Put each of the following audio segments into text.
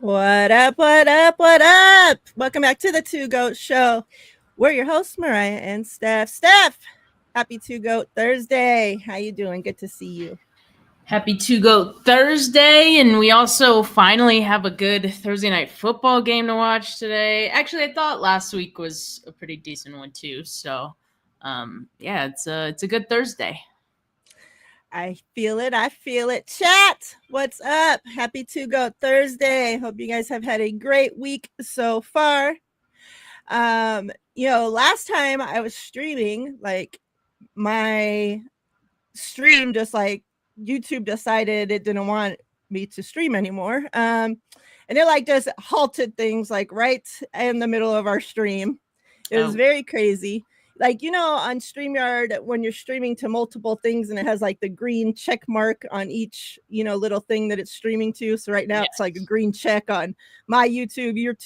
What up, what up, what up? Welcome back to the Two Goat Show. We're your hosts, Mariah and Steph. Steph, happy Two Goat Thursday. How you doing? Good to see you. Happy to go Thursday, and we also finally have a good Thursday night football game to watch today. Actually, I thought last week was a pretty decent one too. So, yeah, it's a good Thursday. I feel it. I feel it. Chat, what's up? Happy Two Goat Thursday. Hope you guys have had a great week so far. Last time I was streaming, like my stream just like YouTube decided it didn't want me to stream anymore. And it like just halted things like right in the middle of our stream. It was very crazy. Like, on StreamYard, when you're streaming to multiple things and it has like the green check mark on each, little thing that it's streaming to. So right now it's like a green check on my YouTube, your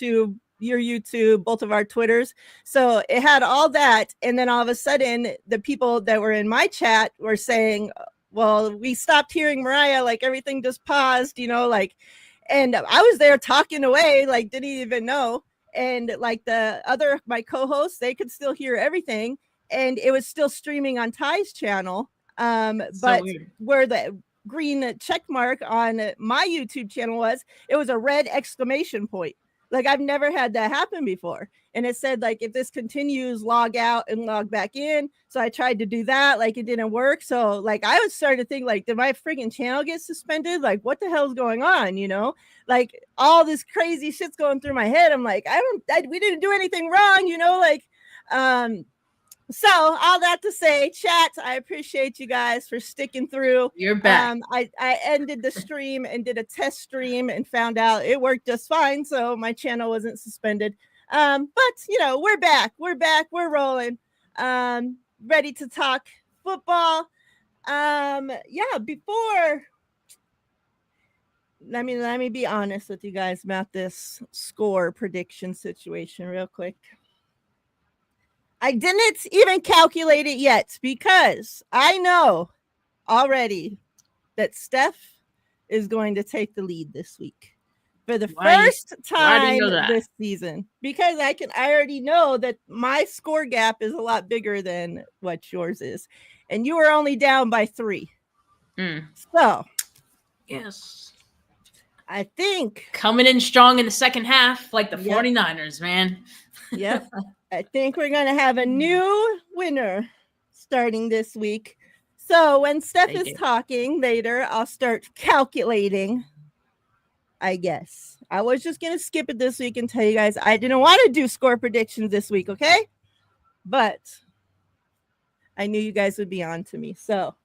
YouTube, both of our Twitters. So it had all that. And then all of a sudden, the people that were in my chat were saying, well, we stopped hearing Mariah, like everything just paused, and I was there talking away, like didn't even know. And like my co-hosts, they could still hear everything. And it was still streaming on Ty's channel. But where the green check mark on my YouTube channel it was a red exclamation point. Like I've never had that happen before. And it said like, if this continues, log out and log back in. So I tried to do that. Like it didn't work. So like I was starting to think like, did my freaking channel get suspended? Like what the hell's going on? Like all this crazy shit's going through my head. I'm like, we didn't do anything wrong, so all that to say, chat, I appreciate you guys for sticking through. You're back. I ended the stream and did a test stream and found out it worked just fine. So my channel wasn't suspended. But we're back. We're rolling. Ready to talk football. Before let me be honest with you guys about this score prediction situation real quick. I didn't even calculate it yet because I know already that Steph is going to take the lead this week for the first time this season, because I already know that my score gap is a lot bigger than what yours is, and you were only down by 3. So, yes, I think coming in strong in the second half, like the 49ers, man. Yep. I think we're going to have a new winner starting this week. So when Steph is talking later, I'll start calculating, I guess. I was just going to skip it this week and tell you guys I didn't want to do score predictions this week, okay? But I knew you guys would be on to me. So,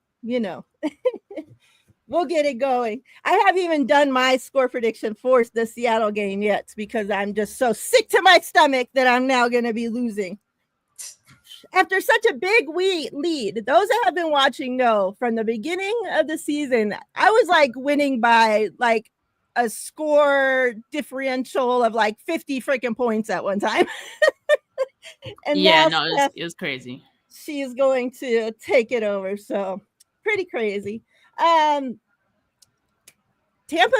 we'll get it going. I haven't even done my score prediction for the Seattle game yet because I'm just so sick to my stomach that I'm now going to be losing. After such a big lead, those that have been watching know from the beginning of the season, I was like winning by like a score differential of like 50 freaking points at one time. And yeah, no, it was crazy. She is going to take it over. So pretty crazy. Tampa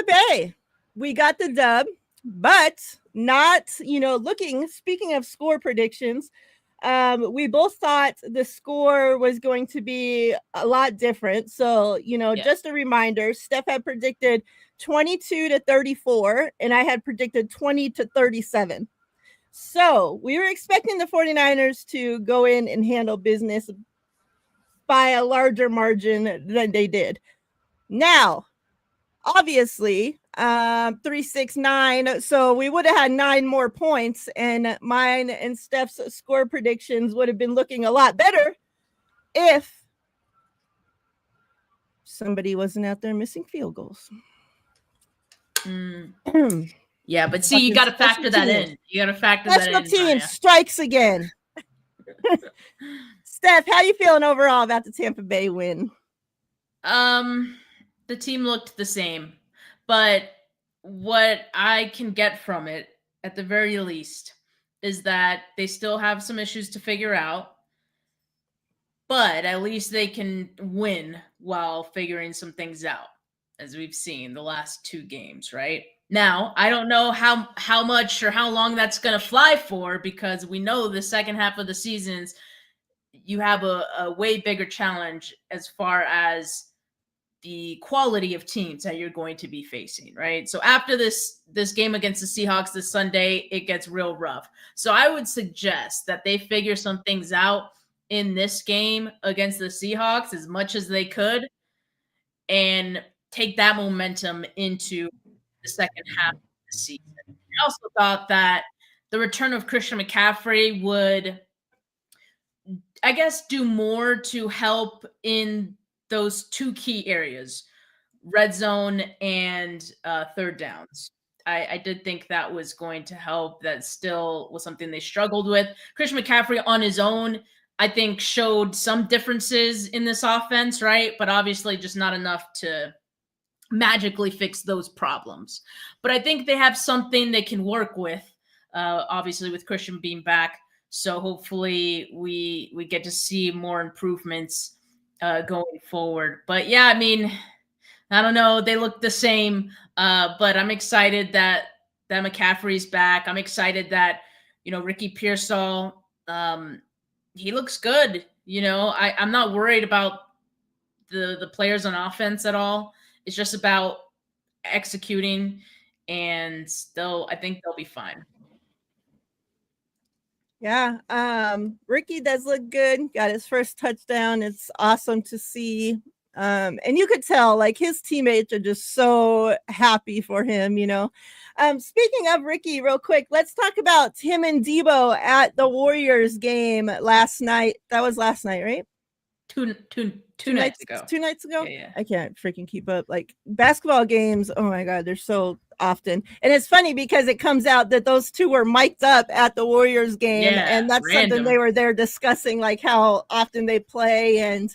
Bay, we got the dub, but not, speaking of score predictions, we both thought the score was going to be a lot different. So, just a reminder, Steph had predicted 22-34, and I had predicted 20-37. So we were expecting the 49ers to go in and handle business by a larger margin than they did. Now, obviously, 3-6-9. So we would have had 9 more points, and mine and Steph's score predictions would have been looking a lot better if somebody wasn't out there missing field goals. Yeah, but see, you got to factor that in. You got to factor that in. Special team strikes again. Steph, how you feeling overall about the Tampa Bay win? The team looked the same, but what I can get from it, at the very least, is that they still have some issues to figure out, but at least they can win while figuring some things out, as we've seen the last 2 games, right? Now, I don't know how much or how long that's going to fly for, because we know the second half of the seasons you have a way bigger challenge as far as the quality of teams that you're going to be facing, right? So after this game against the Seahawks this Sunday, it gets real rough. So I would suggest that they figure some things out in this game against the Seahawks as much as they could and take that momentum into the second half of the season. I also thought that the return of Christian McCaffrey would, I guess, do more to help in those two key areas, red zone and third downs. I did think that was going to help. That still was something they struggled with. Christian McCaffrey on his own, I think, showed some differences in this offense, right? But obviously just not enough to magically fix those problems. But I think they have something they can work with, obviously with Christian being back. So hopefully we get to see more improvements going forward. But yeah, I mean, I don't know. They look the same, but I'm excited that McCaffrey's back. I'm excited that Ricky Pearsall, he looks good. I'm not worried about the players on offense at all. It's just about executing, and I think they'll be fine. Yeah, Ricky does look good. Got his first touchdown. It's awesome to see. And you could tell like his teammates are just so happy for him, Speaking of Ricky, real quick, let's talk about him and Debo at the Warriors game last night. That was last night, right? Two nights ago. 2 nights ago? Yeah. I can't freaking keep up. Like basketball games, oh my God, they're so often. And it's funny because it comes out that those two were mic'd up at the Warriors game. Yeah, and that's random. Something they were there discussing, like how often they play and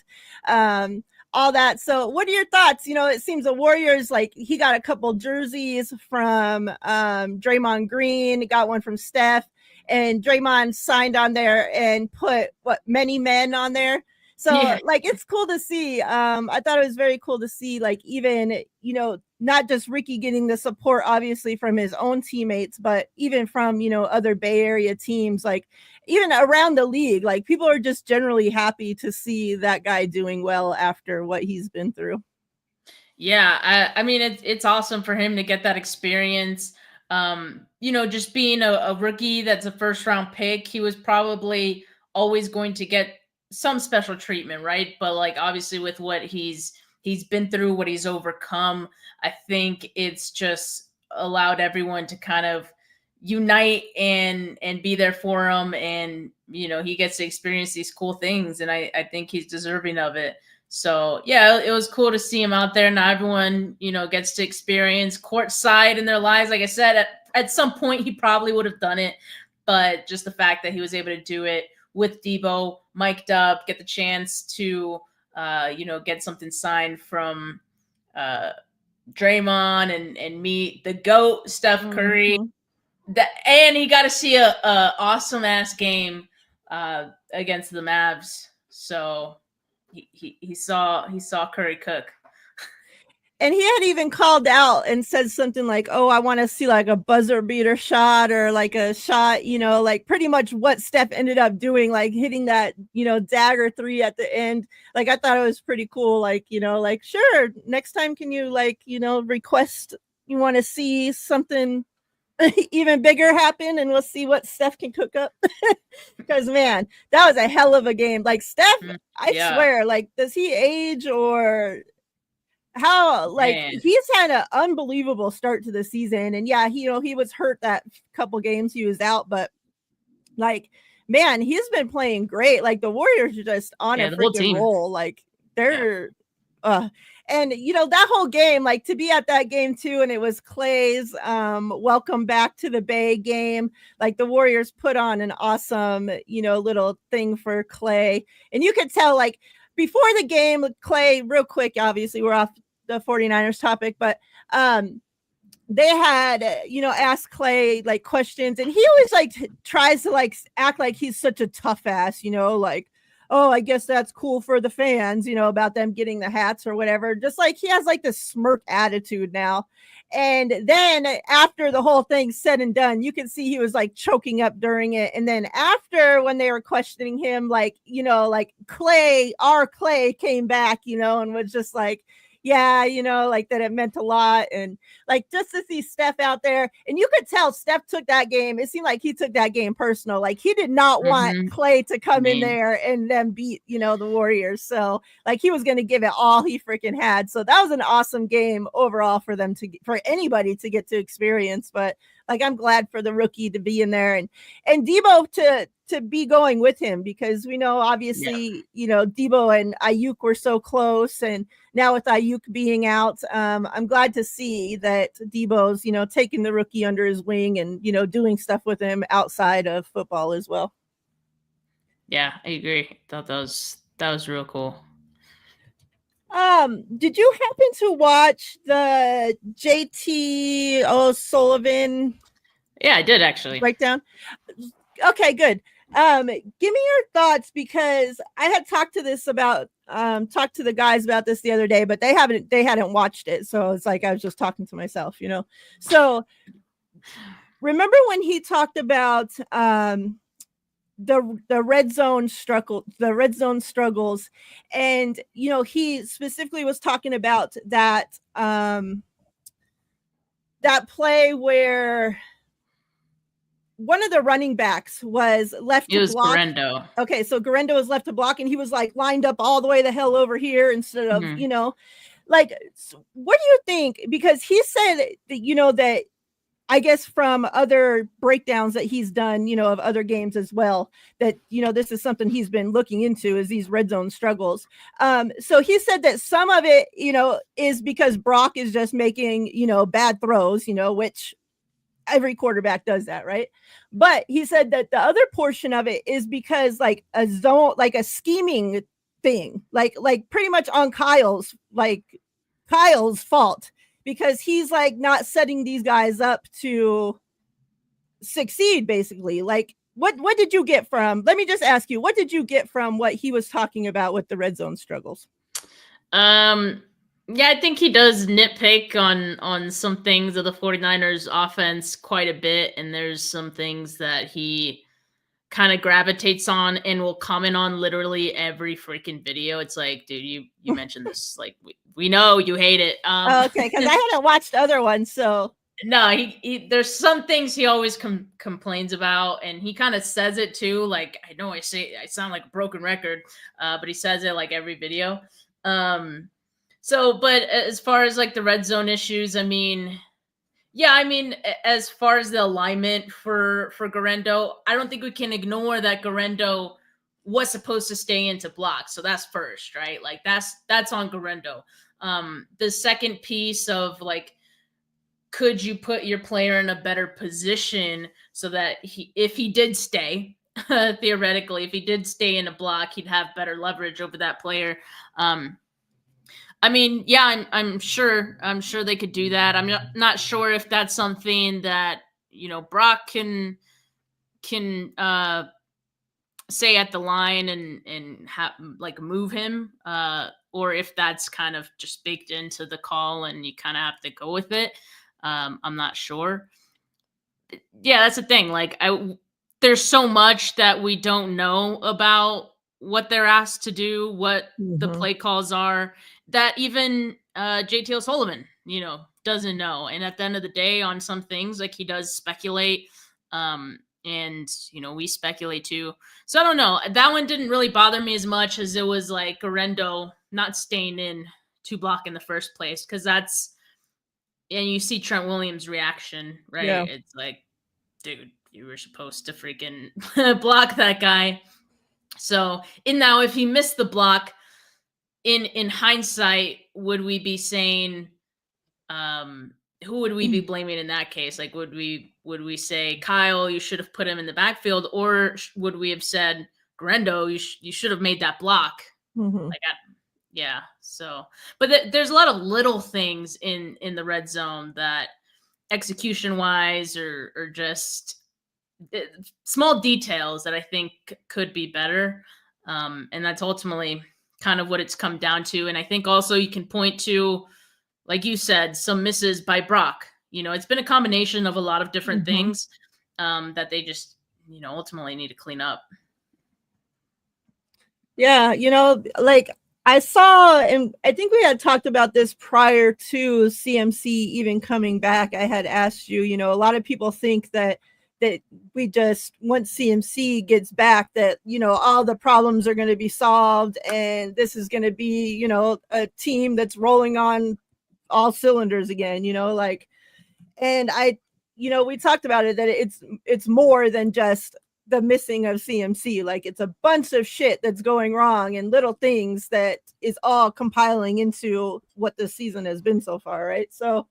all that. So what are your thoughts? It seems the Warriors, like he got a couple jerseys from Draymond Green, got one from Steph, and Draymond signed on there and put many men on there. So like, it's cool to see. I thought it was very cool to see, like, even, not just Ricky getting the support, obviously, from his own teammates, but even from, other Bay Area teams, like even around the league, like people are just generally happy to see that guy doing well after what he's been through. Yeah. I mean, it's awesome for him to get that experience. Just being a rookie that's a first round pick, he was probably always going to get some special treatment, right? But like obviously with what he's been through, what he's overcome, I think it's just allowed everyone to kind of unite and be there for him, and he gets to experience these cool things, and I think he's deserving of it. So yeah, it was cool to see him out there. Now everyone gets to experience courtside in their lives. Like I said, at some point he probably would have done it, but just the fact that he was able to do it with Debo mic'd up, get the chance to, get something signed from Draymond and meet the GOAT, Steph Curry. Mm-hmm. And he got to see a awesome ass game against the Mavs. So he saw Curry cook. And he had even called out and said something like, oh, I want to see like a buzzer beater shot or like a shot, like pretty much what Steph ended up doing, like hitting that, dagger 3 at the end. Like, I thought it was pretty cool. Like, like, sure, next time can you like, request you want to see something even bigger happen, and we'll see what Steph can cook up. Because man, that was a hell of a game. Like Steph, I swear, like, does he age or how, like, man, he's had an unbelievable start to the season. And yeah, he was hurt that couple games he was out, but like, man, he's been playing great. Like the Warriors are just on a freaking roll. Like they're and that whole game, like to be at that game too, and it was Clay's welcome back to the Bay game. Like the Warriors put on an awesome, little thing for Clay. And you could tell, like, before the game, Clay, real quick, obviously we're off the 49ers topic, but they had asked Clay like questions, and he always like tries to like act like he's such a tough ass, like oh, I guess that's cool for the fans, about them getting the hats or whatever. Just like he has like this smirk attitude now. And then after the whole thing's said and done, you can see he was like choking up during it. And then after, when they were questioning him, like, like our Clay came back, and was just like, yeah, like that it meant a lot. And like just to see Steph out there, and you could tell Steph took that game. It seemed like he took that game personal. Like he did not want Clay to come in there and then beat, the Warriors. So like he was going to give it all he freaking had. So that was an awesome game overall for anybody to get to experience. But like I'm glad for the rookie to be in there and Debo to be going with him, because we know obviously, Debo and Ayuk were so close, and now with Ayuk being out, I'm glad to see that Debo's, taking the rookie under his wing and, doing stuff with him outside of football as well. Yeah, I agree. Thought that was real cool. Did you happen to watch the JT O'Sullivan? Yeah, I did actually. Breakdown. Okay, good. Give me your thoughts, because I had talked to the guys about this the other day, but they hadn't watched it. So it's like I was just talking to myself, So remember when he talked about the red zone struggles, and he specifically was talking about that that play where one of the running backs was left to block. Guerendo. Okay, so Guerendo was left to block, and he was like lined up all the way the hell over here instead of, like, what do you think? Because he said that, that I guess from other breakdowns that he's done, of other games as well, that, this is something he's been looking into, is these red zone struggles. So he said that some of it, is because Brock is just making, bad throws, which every quarterback does that, right? But he said that the other portion of it is because like a zone, like a scheming thing, like pretty much on Kyle's fault, because he's like not setting these guys up to succeed, basically. Like what did you get from, let me just ask you, what did you get from what he was talking about with the red zone struggles? Yeah, I think he does nitpick on some things of the 49ers offense quite a bit, and there's some things that he kind of gravitates on and will comment on literally every freaking video. It's like, dude, you mentioned this, like we know you hate it. Okay, because I hadn't watched other ones, so no, he there's some things he always complains about, and he kind of says it too. Like, I know I sound like a broken record, but he says it like every video. So, but as far as like the red zone issues, I mean, as far as the alignment for Guerendo, I don't think we can ignore that Guerendo was supposed to stay into blocks. So that's first, right? Like that's on Guerendo. The second piece of like, could you put your player in a better position so that if he did stay, theoretically, if he did stay in a block, he'd have better leverage over that player. I mean, yeah, I'm sure they could do that. I'm not sure if that's something that, Brock can say at the line and have like move him, or if that's kind of just baked into the call and you kind of have to go with it. I'm not sure. Yeah, that's the thing. Like there's so much that we don't know about what they're asked to do, what the play calls are, that even JT O'Sullivan, doesn't know. And at the end of the day, on some things, like he does speculate, and we speculate too. So I don't know. That one didn't really bother me as much as it was like Guerendo not staying in to block in the first place, because that's, and you see Trent Williams' reaction, right? Yeah. It's like, dude, you were supposed to freaking block that guy. So, now if he missed the block, in hindsight, would we be saying, who would we be blaming in that case? Like, would we say, Kyle, you should have put him in the backfield, or would we have said, Guerendo, you should have made that block? Mm-hmm. Yeah. So, but there's a lot of little things in the red zone that execution wise or just small details that I think could be better. And that's ultimately kind of what it's come down to. And I think also you can point to, like you said, some misses by Brock. It's been a combination of a lot of different things that they just, ultimately need to clean up. Yeah, like I saw, and I think we had talked about this prior to CMC even coming back. I had asked you, a lot of people think that we just, once CMC gets back, that, all the problems are going to be solved and this is going to be, a team that's rolling on all cylinders again, and we talked about it, that it's more than just the missing of CMC. Like, it's a bunch of shit that's going wrong and little things that is all compiling into what this season has been so far, right? So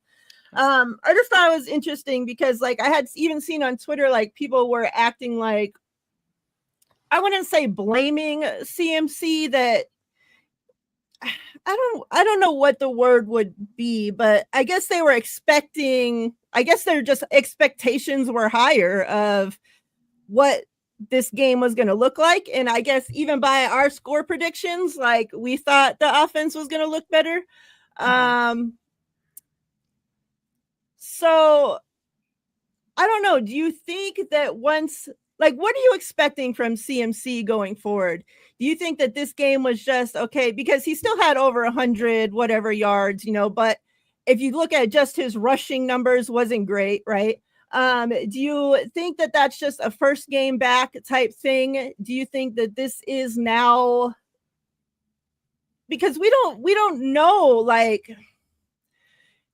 I just thought it was interesting because, like, I had even seen on Twitter, like, people were acting like, I wouldn't say blaming CMC, that I don't know what the word would be, but I guess they were expecting, I guess their just expectations were higher of what this game was going to look like. And I guess even by our score predictions, like, we thought the offense was going to look better. So I don't know. Do you think that once, like, what are you expecting from CMC going forward? Do you think that this game was just okay? Because he still had over 100 whatever yards, but if you look at just his rushing numbers, wasn't great, right? Do you think that that's just a first game back type thing? Do you think that this is now, because we don't know, like,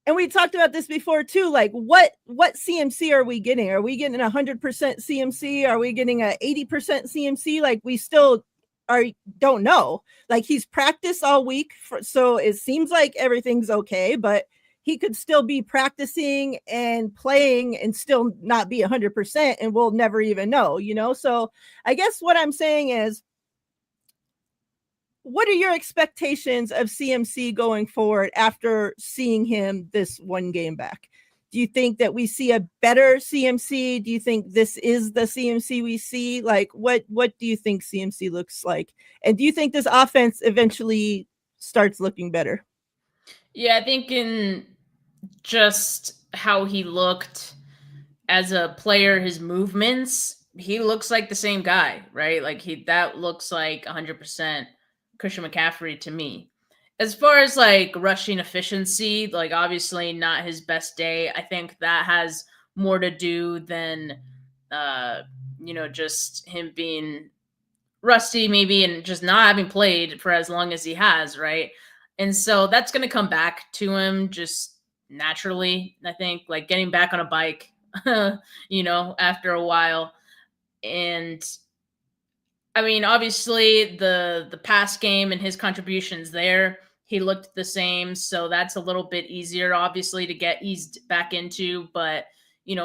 and we talked about this before too, like, what CMC are we getting? Are we getting 100% CMC? Are we getting a 80% CMC? Like, we still don't know. Like, he's practiced all week, so it seems like everything's okay, but he could still be practicing and playing and still not be 100%, and we'll never even know, So I guess what I'm saying is, what are your expectations of CMC going forward after seeing him this one game back? Do you think that we see a better CMC? Do you think this is the CMC we see? Like, what do you think CMC looks like? And do you think this offense eventually starts looking better? Yeah, I think in just how he looked as a player, his movements, he looks like the same guy, right? Like, that looks like 100% Christian McCaffrey to me. As far as, like, rushing efficiency, like, obviously not his best day. I think that has more to do than just him being rusty maybe and just not having played for as long as he has, right? And so that's going to come back to him just naturally, I think, like getting back on a bike, after a while. And I mean, obviously the pass game and his contributions there, he looked the same. So that's a little bit easier, obviously, to get eased back into. But,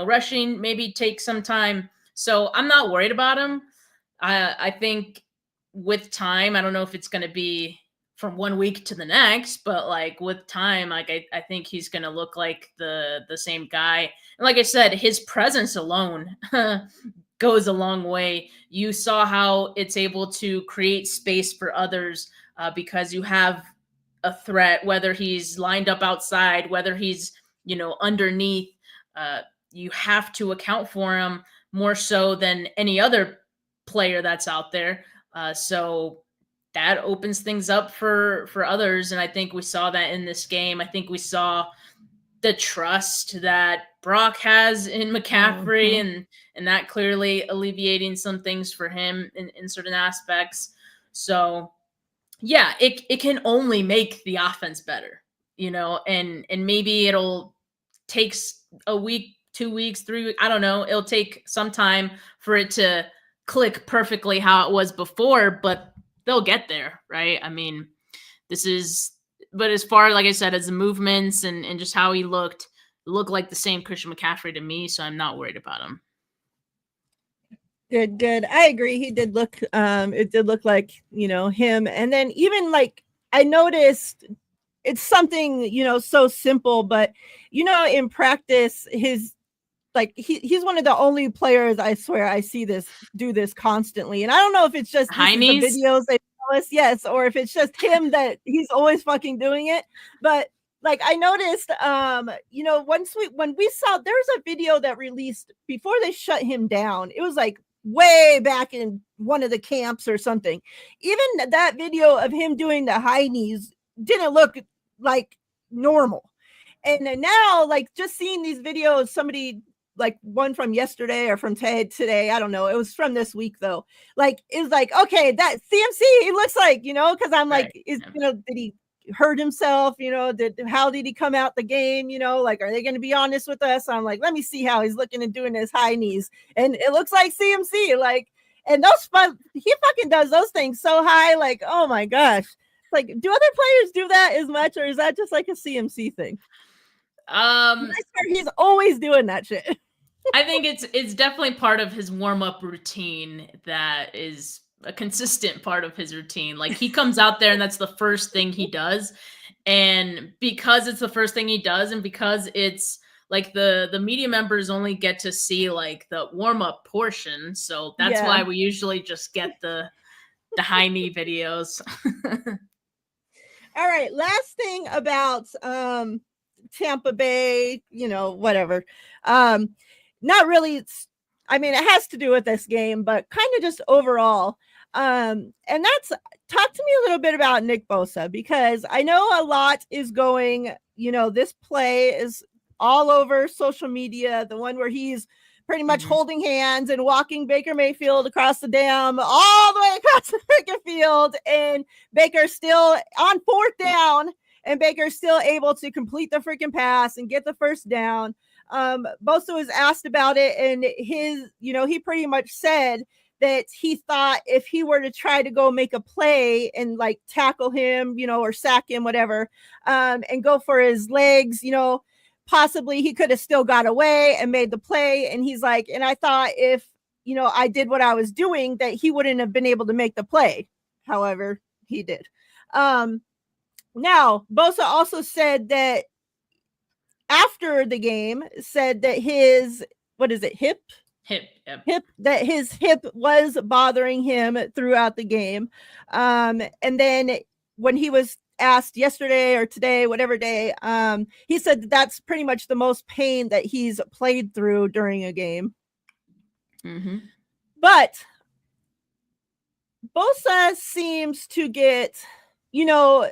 rushing maybe takes some time. So I'm not worried about him. I think with time, I don't know if it's going to be from 1 week to the next, but like with time, like I think he's going to look like the same guy. And like I said, his presence alone goes a long way. You saw how it's able to create space for others because you have a threat, whether he's lined up outside, whether he's, underneath, you have to account for him more so than any other player that's out there. So that opens things up for others. And I think we saw that in this game. I think we saw the trust that Brock has in McCaffrey and that clearly alleviating some things for him in certain aspects. So yeah, it can only make the offense better, and maybe it'll take a week, 2 weeks, 3 weeks. I don't know. It'll take some time for it to click perfectly how it was before, but they'll get there, right? I mean, but as far, like I said, as the movements and just how he looked like the same Christian McCaffrey to me, so I'm not worried about him. Good. I agree. He did look, it did look like, him. And then even, like, I noticed it's something, so simple, but, in practice, like he's one of the only players I swear I see do this constantly. And I don't know if it's just this is the videos they tell us, yes, or if it's just him that he's always fucking doing it. But like I noticed, you know, when we saw there's a video that released before they shut him down. It was like way back in one of the camps or something. Even that video of him doing the high knees didn't look like normal. And now, like, just seeing these videos, somebody like one from yesterday or from today, I don't know. It was from this week though. Like, it's like, okay, that CMC, he looks like, you know, because I'm like, you know, did he hurt himself? You know, how did he come out the game? You know, like, are they going to be honest with us? I'm like, let me see how he's looking and doing his high knees, and it looks like CMC, like, and he fucking does those things so high, like, oh my gosh. Like, do other players do that as much, or is that just like a CMC thing? I swear he's always doing that shit. I think it's definitely part of his warm-up routine that is a consistent part of his routine. Like, he comes out there and that's the first thing he does. And because it's the first thing he does, and because it's like the media members only get to see like the warm-up portion, so that's why we usually just get the high knee videos. All right, last thing about Tampa Bay, you know, whatever. Not really, I mean, it has to do with this game, but kind of just overall. And that's, talk to me a little bit about Nick Bosa, because I know a lot is going, you know, this play is all over social media, the one where he's pretty much holding hands and walking Baker Mayfield across the dam all the way across the freaking field, and Baker's still on 4th down, and Baker's still able to complete the freaking pass and get the first down. Bosa was asked about it, and he pretty much said that he thought if he were to try to go make a play and like tackle him, you know, or sack him, whatever, and go for his legs, you know, possibly he could have still got away and made the play. And he's like, and I thought if, you know, I did what I was doing, that he wouldn't have been able to make the play. However, he did. Now, Bosa also said that after the game, said that his, what is it, hip, that his hip was bothering him throughout the game. And then when he was asked yesterday or today, whatever day, he said that that's pretty much the most pain that he's played through during a game. But Bosa seems to get, you know,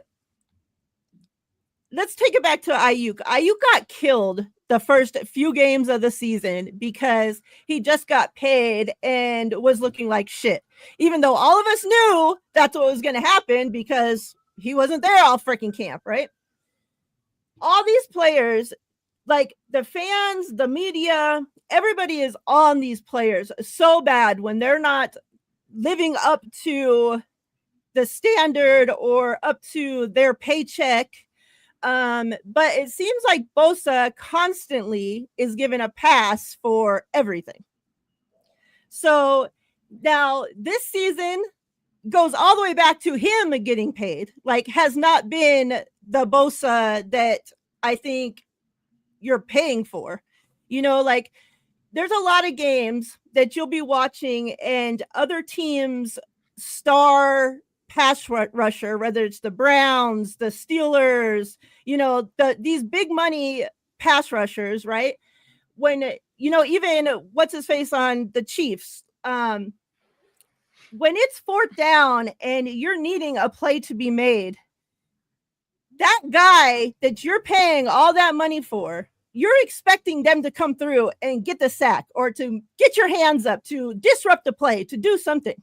let's take it back to Ayuk. Ayuk got killed the first few games of the season because he just got paid and was looking like shit. Even though all of us knew that's what was going to happen because he wasn't there all freaking camp, right? All these players, like the fans, the media, everybody is on these players so bad when they're not living up to the standard or up to their paycheck. But it seems like Bosa constantly is given a pass for everything. So now this season goes all the way back to him getting paid, like has not been the Bosa that I think you're paying for. You know, like there's a lot of games that you'll be watching and other teams' star pass rusher, whether it's the Browns, the Steelers, you know, these big money pass rushers, right? When, you know, even what's his face on the Chiefs, when it's 4th down and you're needing a play to be made, that guy that you're paying all that money for, you're expecting them to come through and get the sack or to get your hands up, to disrupt the play, to do something.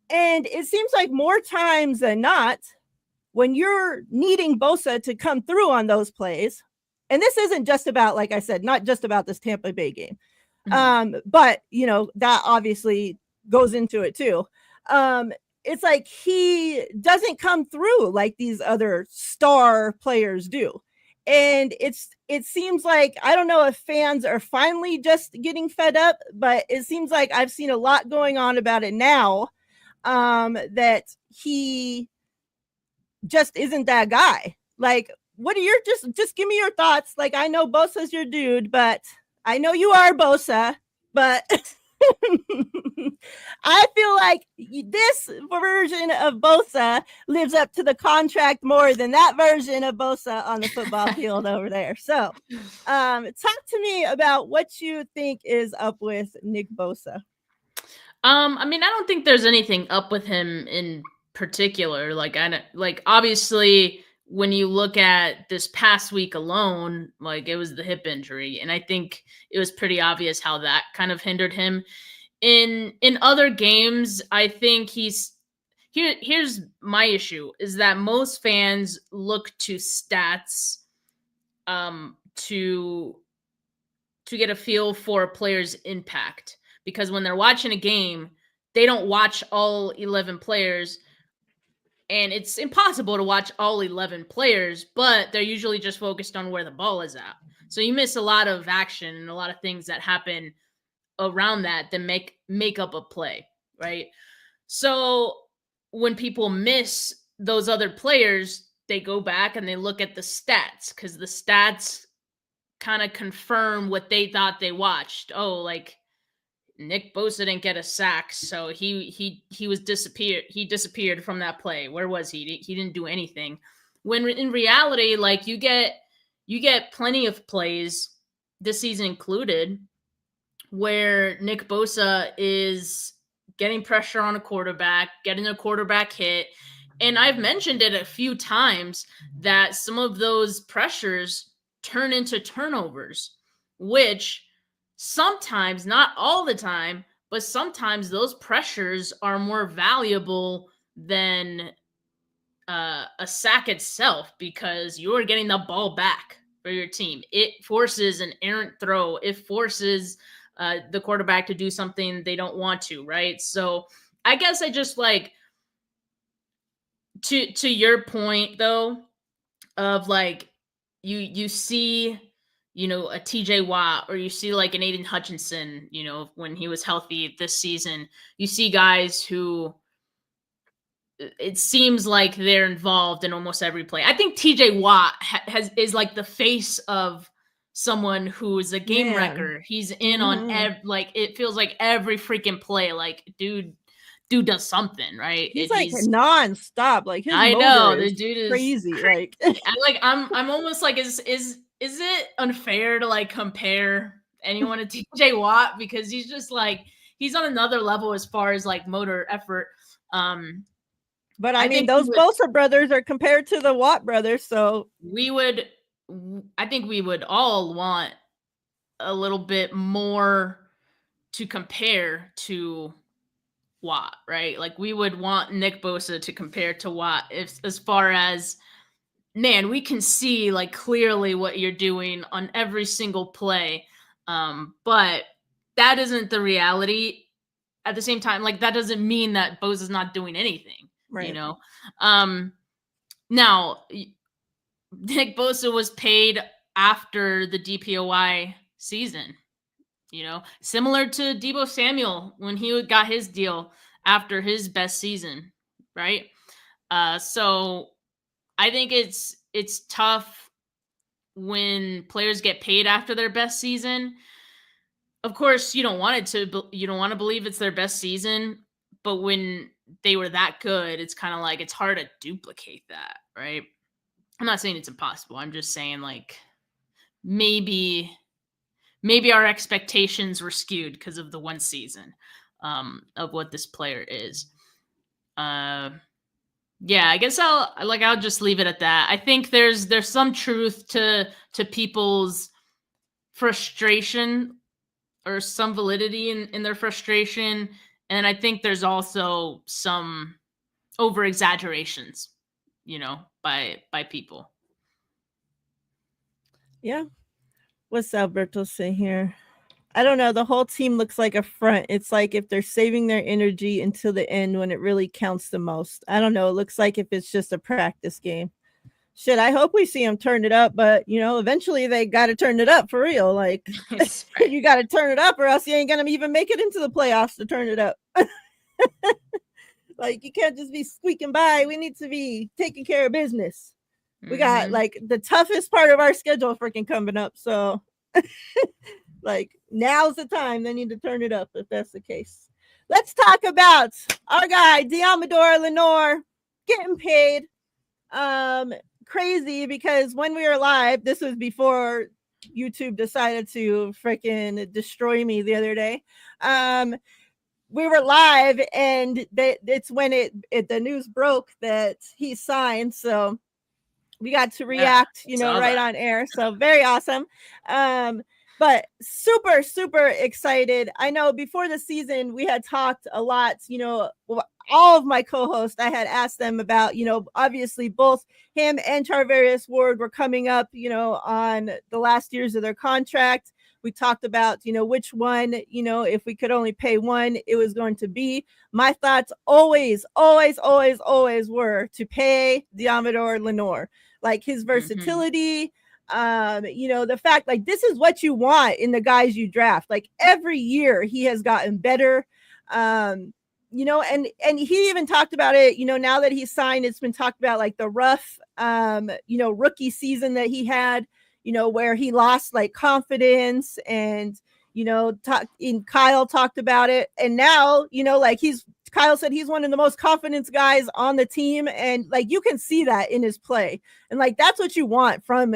And it seems like more times than not, when you're needing Bosa to come through on those plays, and this isn't just about, like I said, not just about this Tampa Bay game, but, you know, that obviously goes into it too. It's like he doesn't come through like these other star players do. And it seems like, I don't know if fans are finally just getting fed up, but it seems like I've seen a lot going on about it now, that he just isn't that guy. Like, what are your, just give me your thoughts. Like, I know Bosa's your dude, but I know you are Bosa, but I feel like this version of Bosa lives up to the contract more than that version of Bosa on the football field over there. So, talk to me about what you think is up with Nick Bosa. I mean, I don't think there's anything up with him in particular. Obviously when you look at this past week alone, like it was the hip injury, and I think it was pretty obvious how that kind of hindered him. In other games, I think here's my issue is that most fans look to stats to get a feel for a player's impact, because when they're watching a game, they don't watch all 11 players, and it's impossible to watch all 11 players, but they're usually just focused on where the ball is at. So you miss a lot of action and a lot of things that happen around that make up a play, right? So when people miss those other players, they go back and they look at the stats, because the stats kind of confirm what they thought they watched. Oh, like Nick Bosa didn't get a sack, so he was disappeared. He disappeared from that play. Where was he? He didn't do anything. When in reality, like you get plenty of plays, this season included, where Nick Bosa is getting pressure on a quarterback, getting a quarterback hit. And I've mentioned it a few times that some of those pressures turn into turnovers, which sometimes, not all the time, but sometimes those pressures are more valuable than a sack itself, because you're getting the ball back for your team. It forces an errant throw. It forces the quarterback to do something they don't want to, right? So I guess I just like to your point though, of like you see, you know, a TJ Watt, or you see like an Aiden Hutchinson, you know, when he was healthy this season, you see guys who it seems like they're involved in almost every play. I think TJ Watt is like the face of someone who is a game wrecker. He's in on like it feels like every freaking play. Like dude does something, right? He's like nonstop. Like his the dude is crazy. Like I'm almost like is it unfair to like compare anyone to TJ Watt, because he's just like he's on another level as far as like motor effort. But I mean, those Bosa brothers are compared to the Watt brothers, so I think we would all want a little bit more to compare to Watt, right? Like we would want Nick Bosa to compare to Watt, as far as, man, we can see like clearly what you're doing on every single play. But that isn't the reality. At the same time, like that doesn't mean that Bosa's not doing anything. Right. You know, now Nick Bosa was paid after the DPOY season, you know, similar to Deebo Samuel when he got his deal after his best season, right? So I think it's tough when players get paid after their best season. Of course, you don't want to believe it's their best season, but when they were that good, it's kind of like it's hard to duplicate that, right? I'm not saying it's impossible. I'm just saying like maybe our expectations were skewed because of the one season of what this player is. Yeah, I guess I'll just leave it at that. I think there's some truth to people's frustration, or some validity in their frustration. And I think there's also some over exaggerations, you know, by people. Yeah. What's Alberto say here? I don't know. The whole team looks like a front. It's like if they're saving their energy until the end when it really counts the most. I don't know. It looks like if it's just a practice game. Shit, I hope we see them turn it up, but you know, eventually they got to turn it up for real. Like you got to turn it up, or else you ain't gonna even make it into the playoffs to turn it up. Like you can't just be squeaking by. We need to be taking care of business. We got like the toughest part of our schedule freaking coming up. So Like, now's the time they need to turn it up if that's the case. Let's talk about our guy, Deommodore Lenoir, getting paid. Crazy, because when we were live, this was before YouTube decided to freaking destroy me the other day. We were live, and it's when the news broke that he signed. So we got to react, right on air. So very awesome. But super, super excited. I know before the season, we had talked a lot, all of my co-hosts, I had asked them about, obviously both him and Charvarius Ward were coming up, on the last years of their contract. We talked about, which one, if we could only pay one, it was going to be. My thoughts always were to pay Deommodore Lenoir. Like, his versatility, the fact, like, this is what you want in the guys you draft. Like, every year he has gotten better. And he even talked about it, now that he's signed, it's been talked about, like, the rough, rookie season that he had, where he lost, like, confidence, and, Kyle talked about it. And now, Kyle said he's one of the most confident guys on the team. And, like, you can see that in his play. And, like, that's what you want from,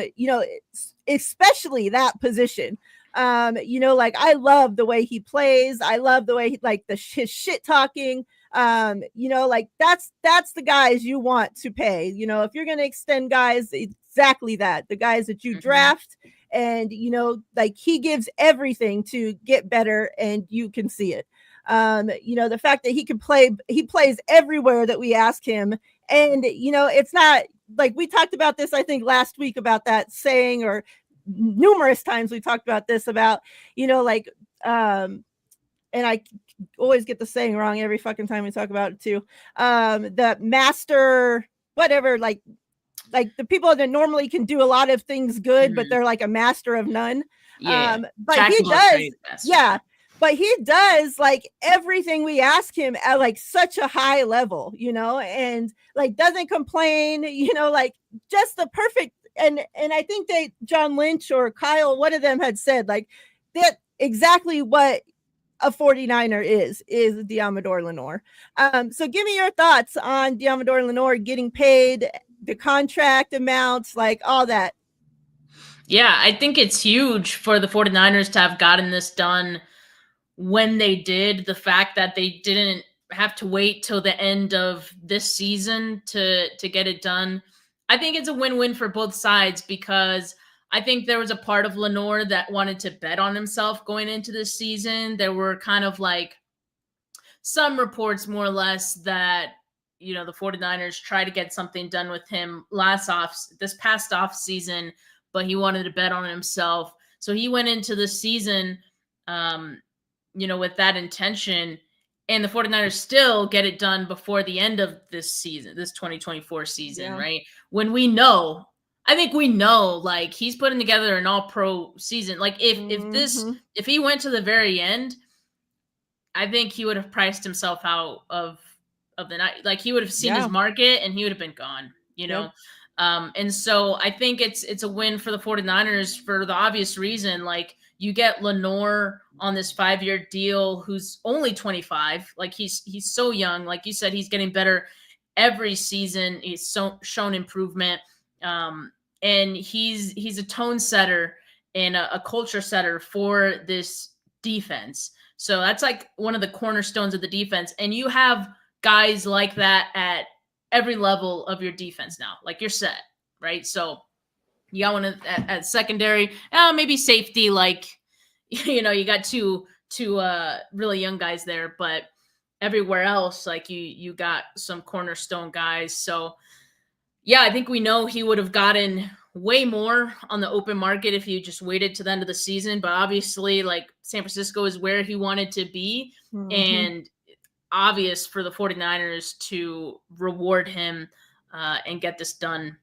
especially that position. I love the way he plays. I love the way his shit talking. That's the guys you want to pay. If you're going to extend guys, exactly that, the guys that you draft, and, he gives everything to get better, and you can see it. The fact that he plays everywhere that we ask him. And, it's not like, we talked about this, I think last week, about that saying, or numerous times we talked about this, about, and I always get the saying wrong every fucking time we talk about it too. The master, whatever, like the people that normally can do a lot of things good, but they're like a master of none. But Jack he does, but he does, like, everything we ask him at, like, such a high level, and, like, doesn't complain, like, just the perfect. And I think that John Lynch or Kyle, one of them, had said, like, that exactly what a 49er is Deommodore Lenoir. So give me your thoughts on Deommodore Lenoir getting paid, the contract amounts, like, all that. Yeah, I think it's huge for the 49ers to have gotten this done when they did. The fact that they didn't have to wait till the end of this season to get it done, I think it's a win-win for both sides, because I think there was a part of Lenoir that wanted to bet on himself going into this season. There were kind of like some reports, more or less, that, the 49ers tried to get something done with him this past off season, but he wanted to bet on himself. So he went into the season, with that intention, and the 49ers still get it done before the end of this season, this 2024 season, right? When I think we know, like, he's putting together an all-pro season. Like, if he went to the very end, I think he would have priced himself out of the night. Like, he would have seen his market, and he would have been gone, and so I think it's a win for the 49ers for the obvious reason. Like, you get Lenoir on this 5-year deal, who's only 25. Like, he's so young. Like you said, he's getting better every season. He's shown improvement. And he's a tone setter and a culture setter for this defense. So that's like one of the cornerstones of the defense. And you have guys like that at every level of your defense now. Like, you're set, right? So you got one at secondary, maybe safety. Like, you got two really young guys there, but everywhere else, like, you got some cornerstone guys. So yeah, I think we know he would have gotten way more on the open market if he just waited to the end of the season. But obviously, like, San Francisco is where he wanted to be, and obvious for the 49ers to reward him and get this done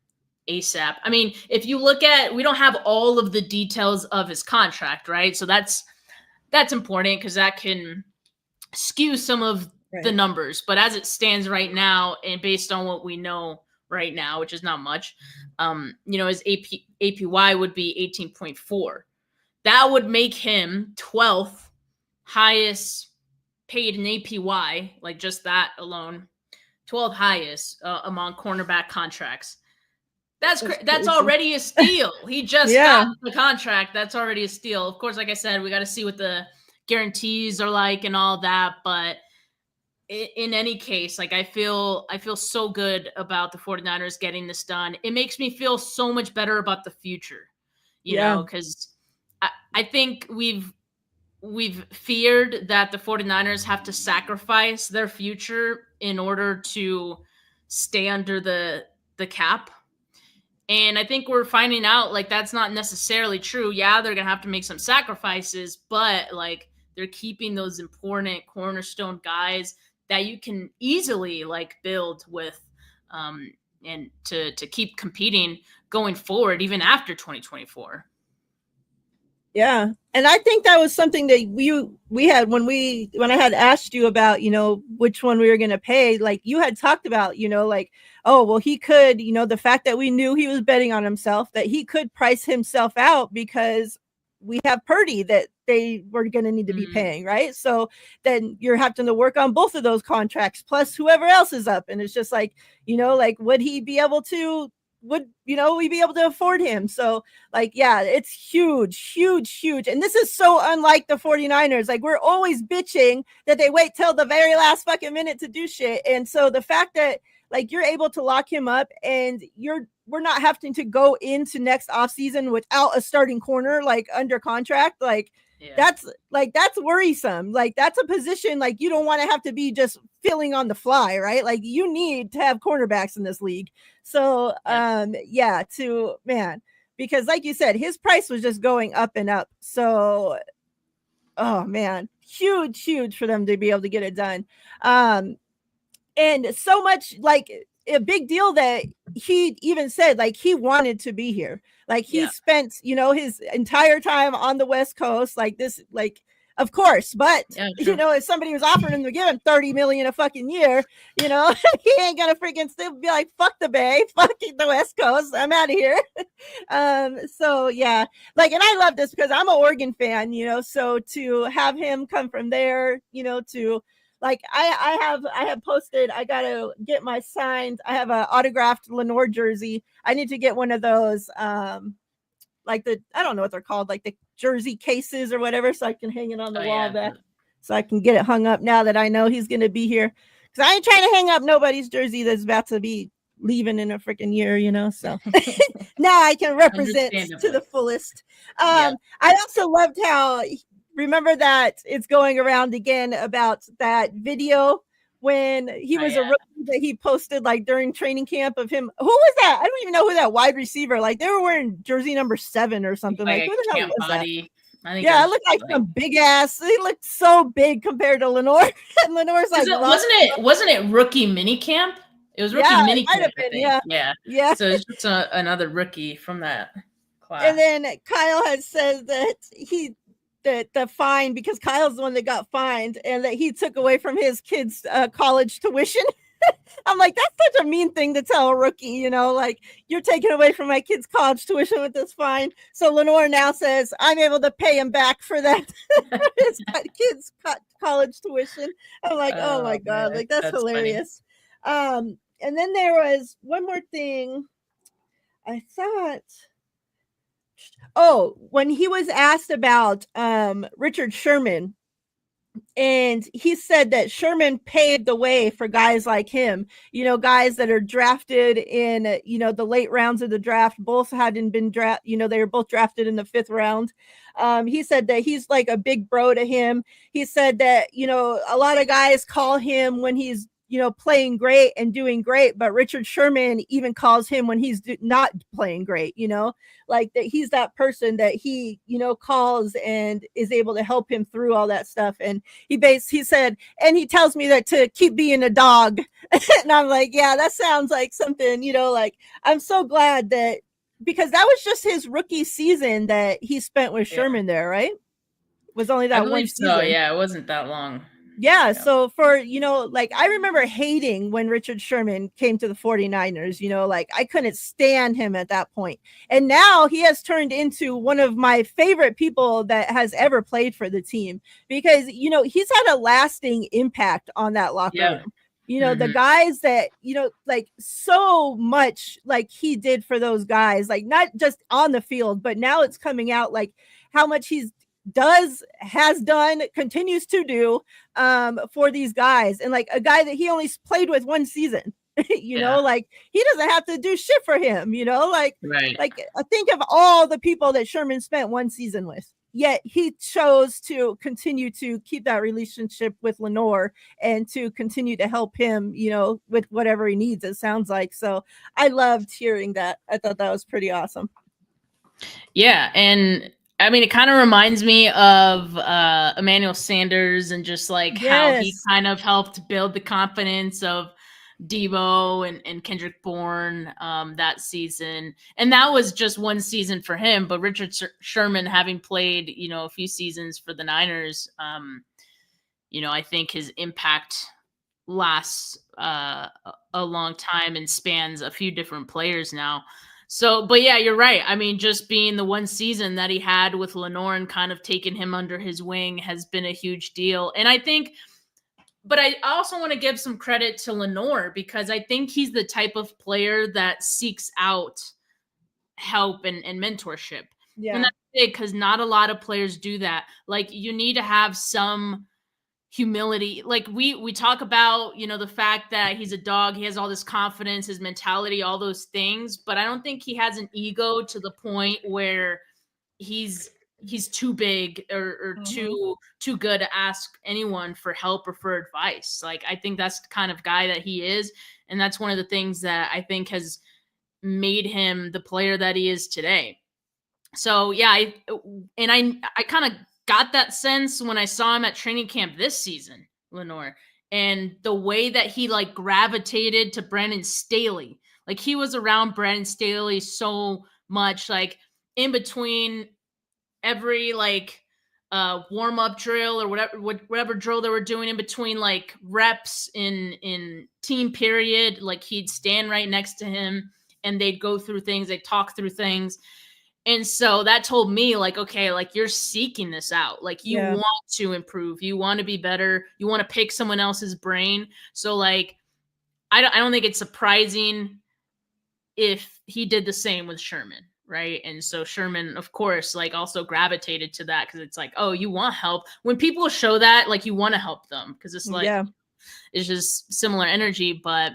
ASAP. I mean, if you look at, we don't have all of the details of his contract, right? So that's important, because that can skew some of the numbers. But as it stands right now, and based on what we know right now, which is not much, his APY would be 18.4. that would make him 12th highest paid in APY, like just that alone, 12th highest among cornerback contracts. That's already a steal. He just got the contract. That's already a steal. Of course, like I said, we got to see what the guarantees are like and all that. But in any case, like I feel so good about the 49ers getting this done. It makes me feel so much better about the future, you know, because I think we've feared that the 49ers have to sacrifice their future in order to stay under the cap. And I think we're finding out like that's not necessarily true. Yeah, they're going to have to make some sacrifices, but like they're keeping those important cornerstone guys that you can easily like build with and to keep competing going forward even after 2024. Yeah. And I think that was something that we had when I had asked you about, you know, which one we were going to pay, like you had talked about, you know, like, oh, well, he could, you know, the fact that we knew he was betting on himself, that he could price himself out because we have Purdy that they were going to need to be paying, right? So then you're having to work on both of those contracts plus whoever else is up. And it's just like, you know, like, would he be able to would, you know, we be able to afford him? So like, yeah, it's huge. And this is so unlike the 49ers. Like we're always bitching that they wait till the very last fucking minute to do shit. And so the fact that like you're able to lock him up and we're not having to go into next offseason without a starting corner like under contract, like that's worrisome. Like that's a position like you don't want to have to be just filling on the fly, right? Like you need to have cornerbacks in this league. So because like you said, his price was just going up and up. So oh man, huge for them to be able to get it done. And so much like a big deal that he even said like he wanted to be here. Like he spent, you know, his entire time on the West Coast like this, like of course, but you know, if somebody was offering him to give him $30 million a fucking year, you know, he ain't gonna freaking still be like, fuck the Bay, fuck the West Coast, I'm out of here. So yeah, like, and I love this because I'm an Oregon fan, you know, so to have him come from there, you know, to like I have posted, I gotta get my signed, I have an autographed Lenoir jersey. I need to get one of those like I don't know what they're called, like the jersey cases or whatever, so I can hang it on the wall back, so I can get it hung up now that I know he's gonna be here. Because I ain't trying to hang up nobody's jersey that's about to be leaving in a freaking year, you know. So now I can represent to the fullest. I also loved how, remember that it's going around again about that video when he was a rookie that he posted like during training camp of him. Who was that? I don't even know who that wide receiver. Like they were wearing jersey number 7 or something. Like who the hell was that? It looked like some big ass. He looked so big compared to Lenoir. And Lenoir's like, wasn't it rookie mini camp? It was rookie mini camp. Yeah. So it's just another rookie from that class. And then Kyle had said that the fine, because Kyle's the one that got fined, and that he took away from his kids' college tuition. I'm like, that's such a mean thing to tell a rookie, you know, like you're taking away from my kid's college tuition with this fine. So Lenoir now says I'm able to pay him back for that his kids' college tuition. I'm like, oh my god, like that's hilarious. And then there was one more thing. I thought. Oh, when he was asked about Richard Sherman, and he said that Sherman paved the way for guys like him, you know, guys that are drafted in, you know, the late rounds of the draft. Both hadn't been drafted, you know, they were both drafted in the 5th round. He said that he's like a big bro to him. He said that, you know, a lot of guys call him when he's, you know, playing great and doing great, but Richard Sherman even calls him when he's not playing great, you know, like that he's that person that he, you know, calls and is able to help him through all that stuff. And he said, and he tells me that to keep being a dog. And I'm like, yeah, that sounds like something, you know, like I'm so glad that, because that was just his rookie season that he spent with Sherman there, right? Was only that one season. So, yeah, it wasn't that long. Yeah, so for, like I remember hating when Richard Sherman came to the 49ers, like I couldn't stand him at that point. And now he has turned into one of my favorite people that has ever played for the team because, he's had a lasting impact on that locker room. The guys that, like so much like he did for those guys, like not just on the field, but now it's coming out like how much has done, continues to do for these guys. And like a guy that he only played with one season, like he doesn't have to do shit for him, like think of all the people that Sherman spent one season with. Yet he chose to continue to keep that relationship with Lenoir and to continue to help him, with whatever he needs, it sounds like. So I loved hearing that. I thought that was pretty awesome. Yeah. And I mean, it kind of reminds me of Emmanuel Sanders and just like how he kind of helped build the confidence of Debo and Kendrick Bourne that season. And that was just one season for him. But Richard Sherman, having played, a few seasons for the Niners, I think his impact lasts a long time and spans a few different players now. So, but yeah, you're right. I mean, just being the one season that he had with Lenoir and kind of taking him under his wing has been a huge deal. And I think, but I also want to give some credit to Lenoir because I think he's the type of player that seeks out help and mentorship. Yeah. And that's big because not a lot of players do that. Like you need to have some humility. Like we talk about, the fact that he's a dog, he has all this confidence, his mentality, all those things, but I don't think he has an ego to the point where he's too big or too good to ask anyone for help or for advice. Like I think that's the kind of guy that he is, and that's one of the things that I think has made him the player that he is today. So yeah, I kind of got that sense when I saw him at training camp this season, Lenoir, and the way that he like gravitated to Brandon Staley. Like he was around Brandon Staley so much, like in between every like warm-up drill or whatever drill they were doing in between like reps in team period, like he'd stand right next to him and they'd go through things, they'd talk through things. And so that told me like, okay, like you're seeking this out. Like you want to improve, you want to be better, you want to pick someone else's brain. So like, I don't think it's surprising if he did the same with Sherman. Right. And so Sherman, of course, like also gravitated to that because it's like, oh, you want help. When people show that, like you want to help them because it's like, it's just similar energy. But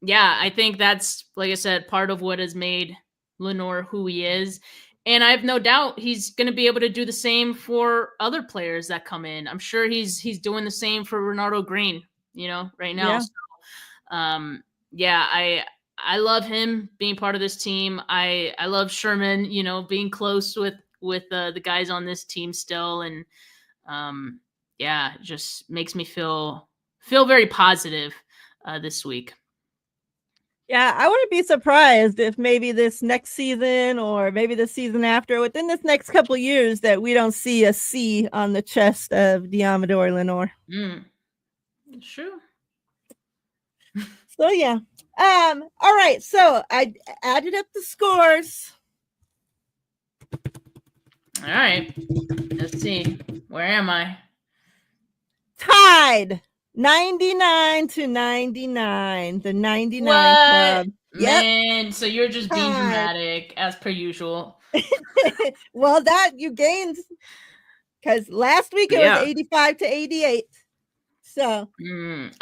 yeah, I think that's, like I said, part of what has made Lenoir who he is. And I have no doubt he's going to be able to do the same for other players that come in. I'm sure he's doing the same for Renardo Green, right now. Yeah. So, I love him being part of this team. I love Sherman, being close with the guys on this team still. And it just makes me feel very positive this week. Yeah, I wouldn't be surprised if maybe this next season or maybe the season after, within this next couple of years, that we don't see a C on the chest of Deommodore Lenoir. Sure. So yeah. All right. So I added up the scores. All right. Let's see. Where am I? Tied. 99-99. The 99 club. Yep. Man, so you're just being dramatic as per usual. Well, that you gained because last week it was 85-88. So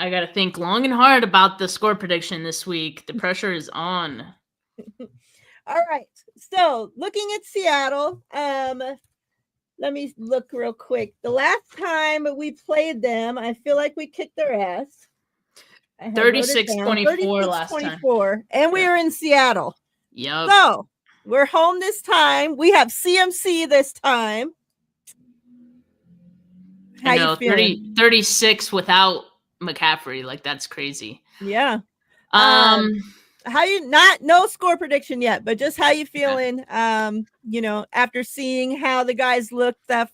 I got to think long and hard about the score prediction this week. The pressure is on. All right. So looking at Seattle, let me look real quick. The last time we played them, I feel like we kicked their ass. 36-24 last time. And we were in Seattle. Yep. So we're home this time. We have CMC this time. I know, 36 without McCaffrey. Like, that's crazy. Yeah. No score prediction yet, but just how you feeling, after seeing how the guys looked that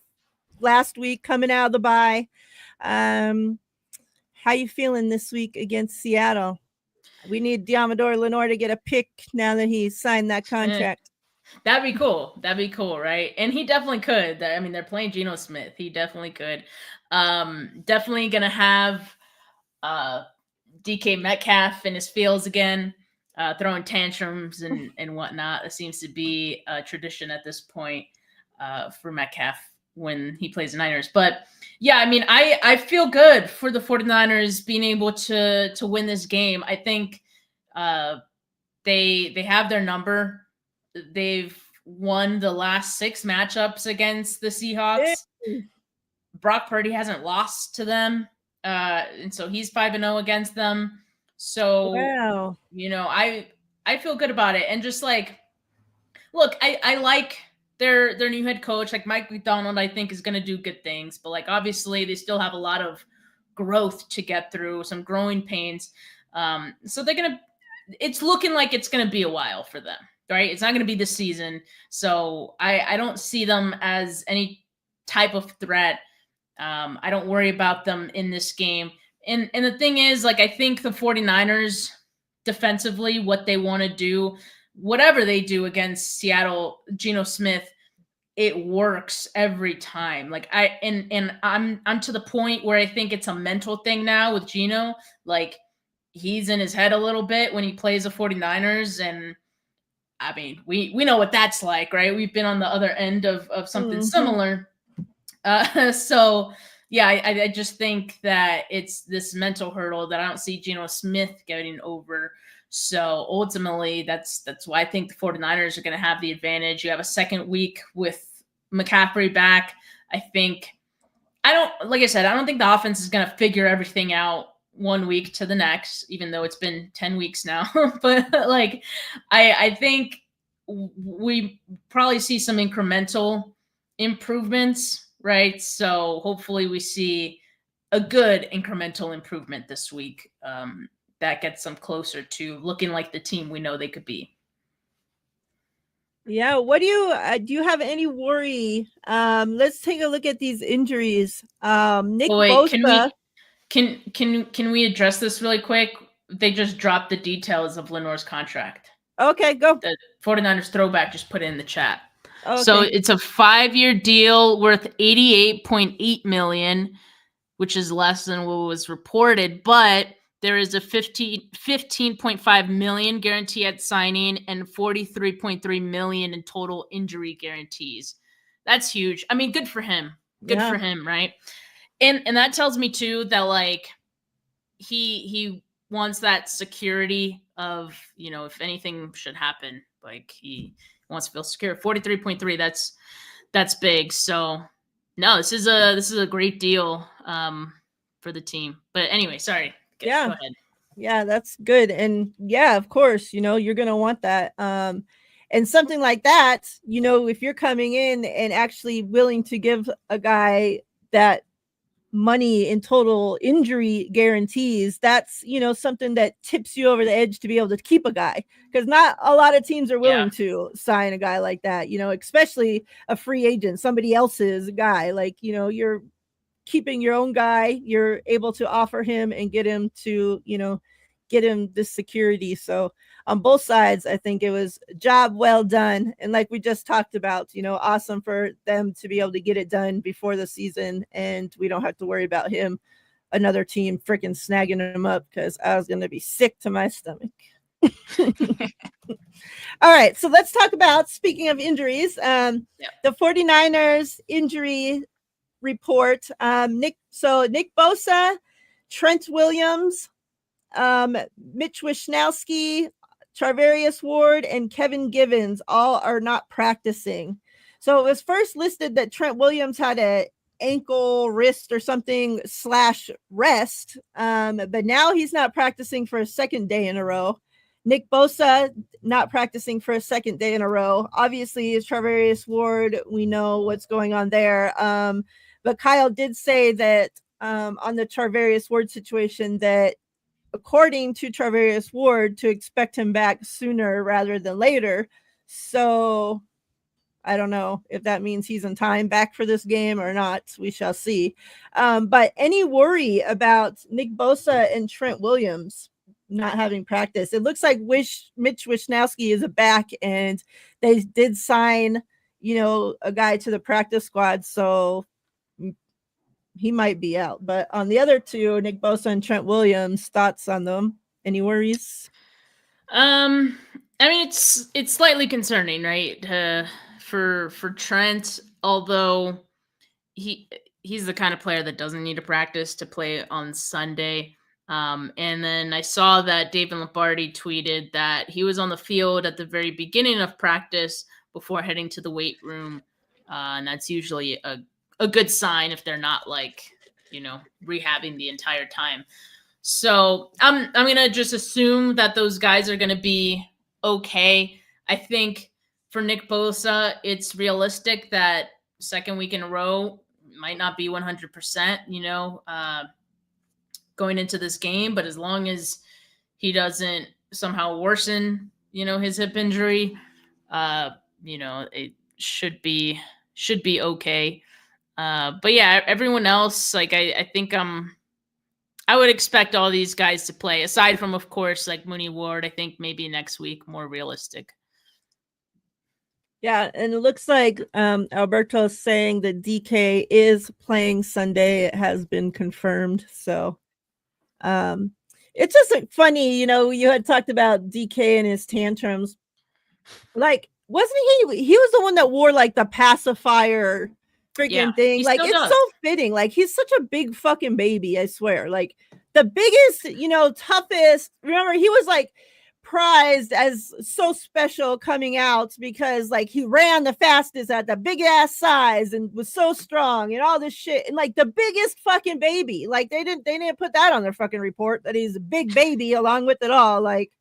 last week coming out of the bye. how you feeling this week against Seattle? We need Diamador Lenore to get a pick now that he signed that contract. That'd be cool. That'd be cool, right? And he definitely could. I mean, they're playing Geno Smith. He definitely could. Definitely gonna have DK Metcalf in his fields again, throwing tantrums and whatnot. That seems to be a tradition at this point for Metcalf when he plays the Niners. But yeah, I mean, I feel good for the 49ers being able to win this game. I think they have their number. They've won the last 6 matchups against the Seahawks. Brock Purdy hasn't lost to them. And so he's 5-0 against them. So, wow. You know, I feel good about it. And just like, look, I like their new head coach. Like Mike McDonald, I think is going to do good things. But like, obviously they still have a lot of growth to get through, some growing pains. So it's looking like it's going to be a while for them, right? It's not going to be this season. So I don't see them as any type of threat. I don't worry about them in this game. And the thing is, like, I think the 49ers defensively, what they want to do, whatever they do against Seattle, Geno Smith, it works every time. Like I'm to the point where I think it's a mental thing now with Geno. Like he's in his head a little bit when he plays the 49ers. And I mean, we know what that's like, right? We've been on the other end of something similar. So yeah, I just think that it's this mental hurdle that I don't see Geno Smith getting over. So ultimately, that's why I think the 49ers are going to have the advantage. You have a second week with McCaffrey back. Like I said, I don't think the offense is going to figure everything out one week to the next, even though it's been 10 weeks now. But like, I think we probably see some incremental improvements, right? So hopefully we see a good incremental improvement this week that gets them closer to looking like the team we know they could be. Yeah. What do you have any worry? Let's take a look at these injuries. Nick Bosa. Can we address this really quick? They just dropped the details of Lenore's contract. Okay, go. The 49ers throwback just put it in the chat. Okay. So it's a 5-year deal worth $88.8 million, which is less than what was reported, but there is a $15.5 million guarantee at signing and $43.3 million in total injury guarantees. That's huge. I mean, good for him. Good for him, right? And that tells me too that like he wants that security of, you know, if anything should happen, like he wants to feel secure. 43.3, that's big. So no, this is a great deal for the team. But anyway, sorry. Go ahead. Yeah, that's good. And yeah, of course, you know, you're going to want that. And something like that, you know, if you're coming in and actually willing to give a guy that money in total injury guarantees, that's, you know, something that tips you over the edge to be able to keep a guy, because not a lot of teams are willing to sign a guy like that, you know, especially a free agent, somebody else's guy. Like, you know, you're keeping your own guy, you're able to offer him and get him to, you know, get him this security. So on both sides, I think it was a job well done. And like we just talked about, you know, awesome for them to be able to get it done before the season. And we don't have to worry about another team freaking snagging him up, because I was going to be sick to my stomach. All right. So let's talk about, speaking of injuries, the 49ers injury report. Nick Bosa, Trent Williams, Mitch Wishnowsky, Charvarius Ward, and Kevin Givens all are not practicing. So it was first listed that Trent Williams had an ankle, wrist, or something /rest, but now he's not practicing for a second day in a row. Nick Bosa not practicing for a second day in a row. Obviously, is Charvarius Ward. We know what's going on there. But Kyle did say that on the Charvarius Ward situation, that according to Charvarius Ward, to expect him back sooner rather than later. So I don't know if that means he's in time back for this game or not. We shall see. But any worry about Nick Bosa and Trent Williams not having practice? It looks like Mitch Wishnowsky is back, and they did sign, a guy to the practice squad. So he might be out. But on the other two, Nick Bosa and Trent Williams, thoughts on them? Any worries? I mean, it's slightly concerning, right? For Trent, although he's the kind of player that doesn't need to practice to play on Sunday. And then I saw that David Lombardi tweeted that he was on the field at the very beginning of practice before heading to the weight room. And that's usually a good sign if they're not rehabbing the entire time. So I'm gonna just assume that those guys are gonna be okay. I think for Nick Bosa, it's realistic that second week in a row might not be 100%, going into this game, but as long as he doesn't somehow worsen, his hip injury, it should be okay. But yeah, everyone else, I think I would expect all these guys to play, aside from, of course, like Mooney Ward. I think maybe next week, more realistic. Yeah, and it looks like Alberto's saying that DK is playing Sunday. It has been confirmed. So it's just funny, you had talked about DK and his tantrums. Like, wasn't he was the one that wore like the pacifier freaking thing? Like, it's so fitting. Like, he's such a big fucking baby, I swear. Like, the biggest, toughest. Remember, he was like prized as so special coming out because like he ran the fastest at the big ass size and was so strong and all this shit, and like the biggest fucking baby. Like, they didn't put that on their fucking report that he's a big baby along with it all. Like,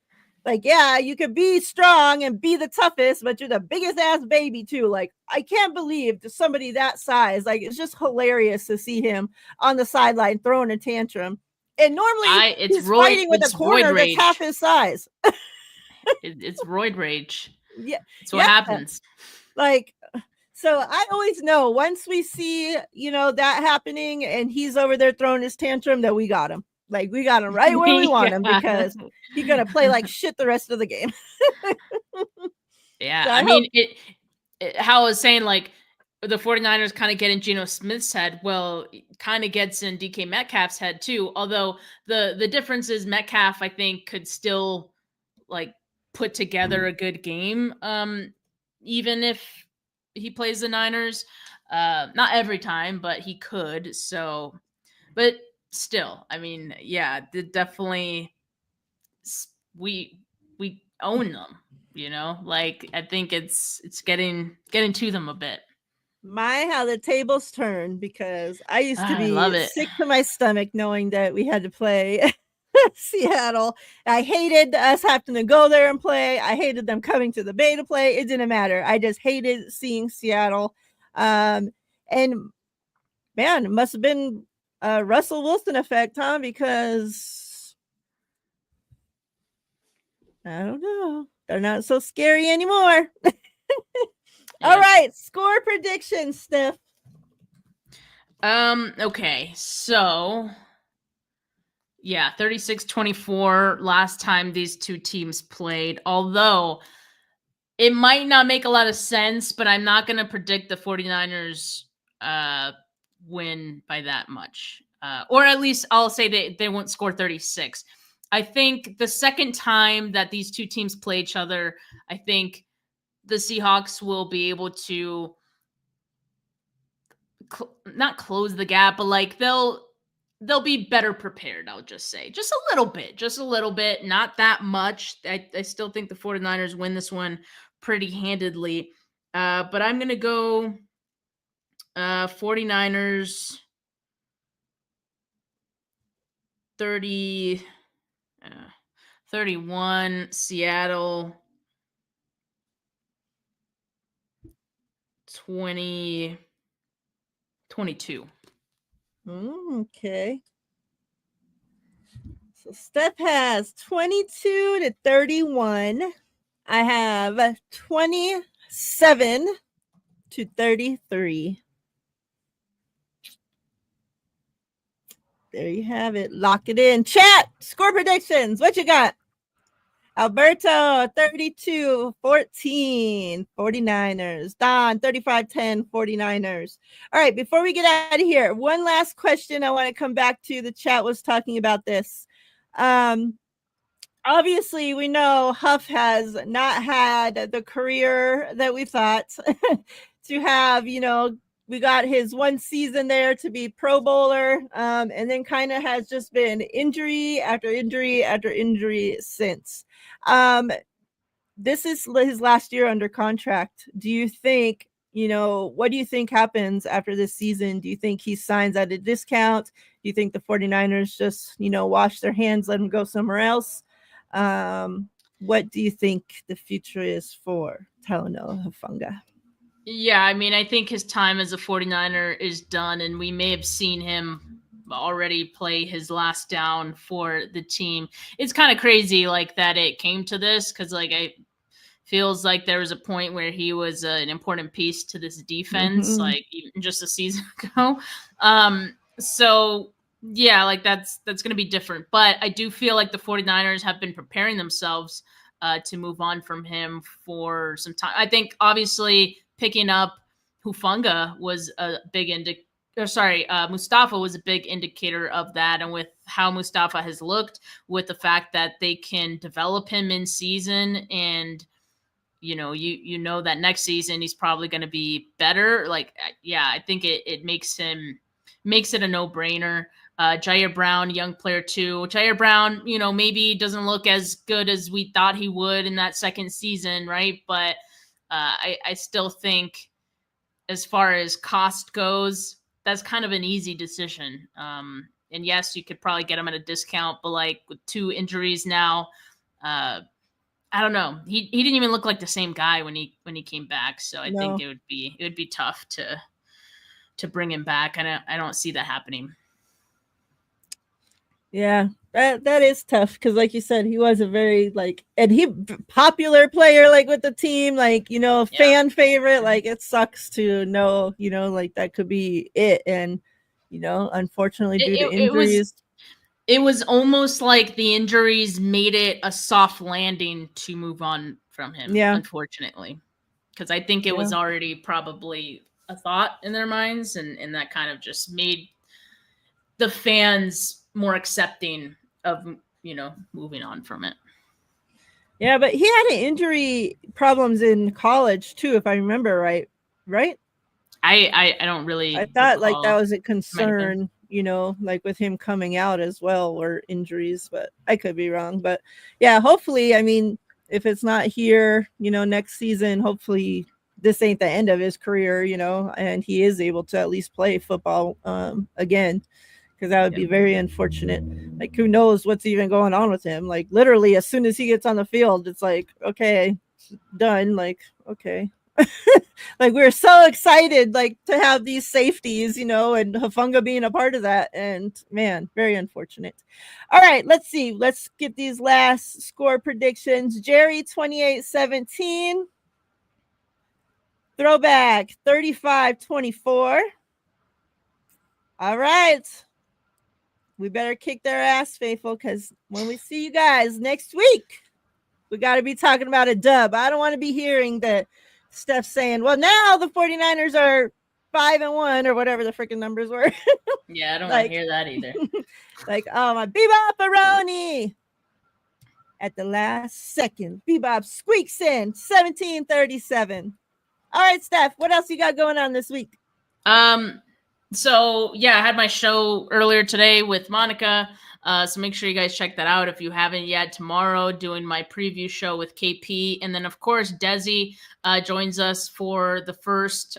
yeah, you could be strong and be the toughest, but you're the biggest ass baby too. Like, I can't believe somebody that size. Like, it's just hilarious to see him on the sideline throwing a tantrum. And normally he's fighting with a corner that's half his size. It's roid rage. Yeah, that's what happens. Like, so I always know once we see, that happening and he's over there throwing his tantrum, that we got him. Like, we got him right where we want him, because he's gonna play like shit the rest of the game. Yeah, so I mean, how I was saying, like, the 49ers kind of get in Geno Smith's head. Well, it kind of gets in DK Metcalf's head too. Although the difference is Metcalf, I think, could still like put together a good game, even if he plays the Niners. Not every time, but he could. So, but still, I mean, yeah, definitely we own them. Like, I think it's getting to them a bit. How the tables turn, because I used to be sick to my stomach knowing that we had to play Seattle. I hated us having to go there and play. I hated them coming to the Bay to play. It didn't matter. I just hated seeing Seattle. And man, it must have been a Russell Wilson effect, huh? Because I don't know. They're not so scary anymore. All right, score prediction, Steph. Okay, so yeah, 36-24 last time these two teams played. Although it might not make a lot of sense, but I'm not going to predict the 49ers win by that much. Or at least I'll say they won't score 36. I think the second time that these two teams play each other, I think the Seahawks will be able to not close the gap, but like they'll be better prepared. I'll just say just a little bit, not that much. I still think the 49ers win this one pretty handedly. But I'm going to go 49ers 31, Seattle 22. Okay. So Steph has 22-31. I have 27 to 33. There you have it. Lock it in. Chat, score predictions. What you got? Alberto, 32-14, 49ers. Don, 35-10, 49ers. All right, before we get out of here, one last question I want to come back to. The chat was talking about this. Obviously, we know Huff has not had the career that we thought to have. We got his one season there to be Pro Bowler, and then kind of has just been injury after injury after injury since. This is his last year under contract. Do you think, what do you think happens after this season? Do you think he signs at a discount? Do you think the 49ers just, wash their hands, let him go somewhere else? What do you think the future is for Talanoa Hufanga? Yeah, I mean, I think his time as a 49er is done, and we may have seen him already play his last down for the team. It's kind of crazy that it came to this, because I feels like there was a point where he was an important piece to this defense, even just a season ago. So yeah, that's going to be different. But I do feel like the 49ers have been preparing themselves to move on from him for some time. I think obviously picking up Hufanga was a big Mustafa was a big indicator of that. And with how Mustafa has looked, with the fact that they can develop him in season, and you know that next season he's probably going to be better. I think it makes it a no-brainer. Jair Brown, young player too. Jair Brown, maybe doesn't look as good as we thought he would in that second season, right? But I still think, as far as cost goes, that's kind of an easy decision. And yes, you could probably get him at a discount, but with 2 injuries now, I don't know. He didn't even look like the same guy when he came back. So I think it would be tough to bring him back. And I don't see that happening. Yeah, that is tough, because like you said, he was a very popular player with the team, fan favorite. It sucks to know, that could be it. And unfortunately, due to injuries, it was almost like the injuries made it a soft landing to move on from him. Yeah, unfortunately, because I think it was already probably a thought in their minds, and that kind of just made the fans more accepting of moving on from it. Yeah, but he had injury problems in college too, if I remember right. I don't really. I thought that was a concern, with him coming out as well, or injuries, but I could be wrong. But yeah, hopefully, I mean, if it's not here, next season, hopefully this ain't the end of his career, and he is able to at least play football again. Because that would be very unfortunate. Who knows what's even going on with him? Literally, as soon as he gets on the field, it's okay, done. Okay. We're so excited, to have these safeties, and Hufanga being a part of that. And man, very unfortunate. All right, let's see. Let's get these last score predictions. Jerry, 28-17. Throwback, 35-24. All right. We better kick their ass, faithful, because when we see you guys next week, we got to be talking about a dub. I don't want to be hearing that stuff saying, well, now the 49ers are 5-1 or whatever the freaking numbers were. Yeah, I don't want to hear that either. Oh, my Bebop-aroni. At the last second, Bebop squeaks in 17-37. All right, Steph, what else you got going on this week? So yeah, I had my show earlier today with Monica. So make sure you guys check that out if you haven't yet. Tomorrow, doing my preview show with KP. And then, of course, Desi joins us for the first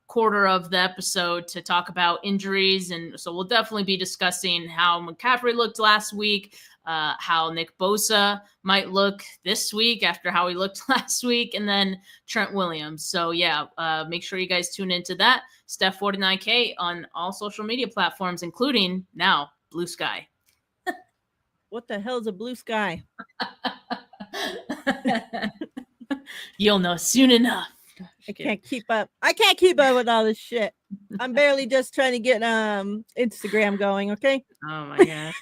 quarter of the episode to talk about injuries. And so we'll definitely be discussing how McCaffrey looked last week, how Nick Bosa might look this week after how he looked last week, and then Trent Williams. So yeah, make sure you guys tune into that. Steph49K on all social media platforms, including now Blue Sky. What the hell is a Blue Sky? You'll know soon enough. I can't keep up. I can't keep up with all this shit. I'm barely just trying to get Instagram going, okay? Oh my gosh.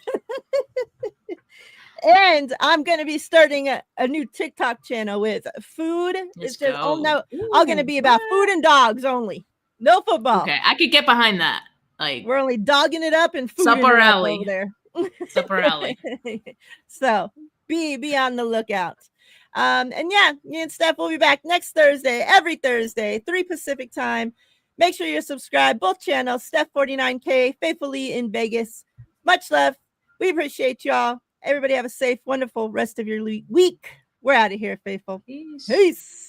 And I'm gonna be starting a new TikTok channel with food. Let's It's just all go. gonna be about food and dogs only. No football. Okay, I could get behind that. Like, We're only dogging it up and food Supper it up alley. over there. Supper alley. So be on the lookout. And yeah, me and Steph will be back next Thursday, every Thursday, 3 Pacific time. Make sure you're subscribed, both channels, Steph 49K, Faithfully in Vegas. Much love. We appreciate y'all. Everybody have a safe, wonderful rest of your week. We're out of here, Faithful. Peace. Peace.